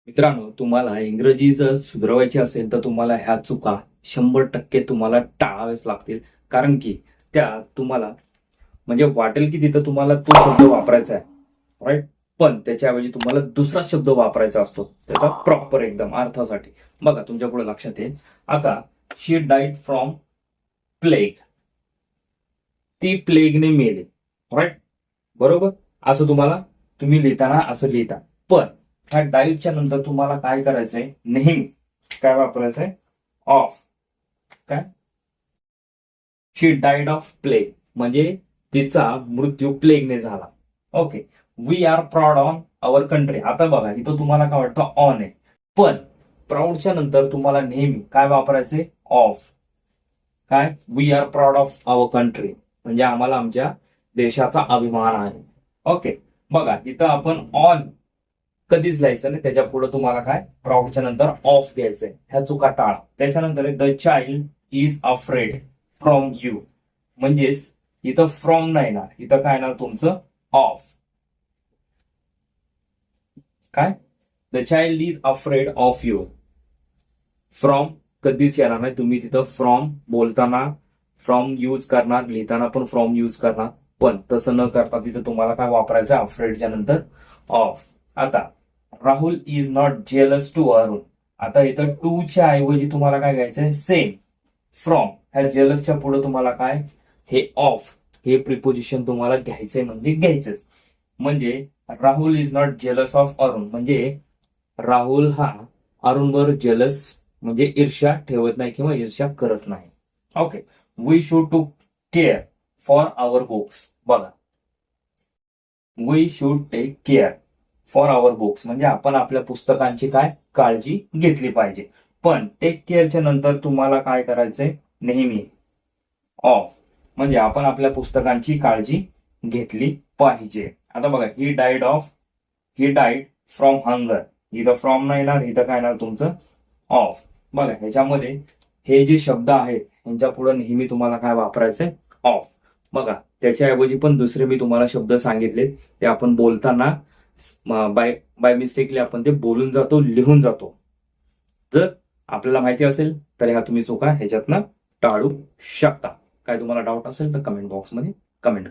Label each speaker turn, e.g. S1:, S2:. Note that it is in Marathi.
S1: मित्रांनो, तुम्हाला इंग्रजी जर सुधारायची असेल तर तुम्हाला ह्या चुका 100% तुम्हाला टाळाव्याच लागतील. कारण की त्या तुम्हाला म्हणजे वाटेल की तिथं तुम्हाला तो शब्द वापरायचा आहे, राईट? पण त्याच्याऐवजी तुम्हाला दुसरा शब्द वापरायचा असतो त्याचा प्रॉपर एकदम अर्थासाठी. बघा तुमच्या पुढे लक्षात येईल. आता शी डाईड फ्रॉम प्लेग, ती प्लेगने मेले, राईट? बरोबर. असं तुम्ही लिहिताना असं लिहिता. पण ह्या डाईटच्या नंतर तुम्हाला काय करायचंय, नेहमी काय वापरायचंय? ऑफ. काय? शी डाईड ऑफ प्लेग म्हणजे तिचा मृत्यू प्लेगने झाला. Okay. We are proud on our country. आता बघा इथं तुम्हाला काय वाटतं? ऑन आहे. पण प्राऊडच्या नंतर तुम्हाला नेहमी काय वापरायचंय? ऑफ. काय? We are proud of our country म्हणजे आम्हाला आमच्या देशाचा अभिमान आहे. ओके. बघा इथं आपण ऑन कधीच लिहायचं नाही, त्याच्या पुढे तुम्हाला काय? प्राऊडच्या नंतर ऑफ घ्यायचंय. ह्या चुका टाळा. त्याच्यानंतर the child is afraid from you म्हणजेच इथं फ्रॉम नाही येणार, इथं काय येणार तुमचं? ऑफ. काय? The child is afraid of you. From कधीच येणार नाही. तुम्ही तिथं फ्रॉम बोलताना फ्रॉम यूज करणार, लिहिताना पण फ्रॉम यूज करणार. पण तसं न करता तिथं तुम्हाला काय वापरायचं? अफ्रेडच्या नंतर ऑफ. आता Rahul is not jealous to Arun. आता इथं टू च्या ऐवजी तुम्हाला काय घ्यायचंय? सेम. फ्रॉम. ह्या जेलसच्या पुढे तुम्हाला काय? हे ऑफ हे प्रिपोजिशन तुम्हाला घ्यायचंय म्हणजे घ्यायचंच. म्हणजे Rahul is not jealous of Arun म्हणजे राहुल हा अरुणवर जेलस म्हणजे ईर्ष्या ठेवत नाही किंवा ईर्ष्या करत नाही. Okay. We should to care for our books. बघा, we should take care for our books म्हणजे आपण आपल्या पुस्तकांची काय? काळजी घेतली पाहिजे. पण टेक केअरच्या नंतर तुम्हाला काय करायचंय? नेहमी ऑफ म्हणजे आपण आपल्या पुस्तकांची काळजी घेतली पाहिजे. आता बघा, ही डाईड फ्रॉम हंगर. इथं फ्रॉम नाही येणार, इथं काय येणार तुमचं? ऑफ. बघा ह्याच्यामध्ये हे जे शब्द आहेत यांच्या पुढे नेहमी तुम्हाला काय वापरायचंय? ऑफ. बघा त्याच्याऐवजी पण दुसरे मी तुम्हाला शब्द सांगितले, ते आपण बोलताना बाय बाय मिस्टेकली आपण ते बोलून जातो, लिहून जातो. जर आपल्याला माहिती असेल तर ह्या तुम्ही चुका ह्याच्यातनं टाळू शकता. काय तुम्हाला डाऊट असेल तर कमेंट बॉक्समध्ये कमेंट करा.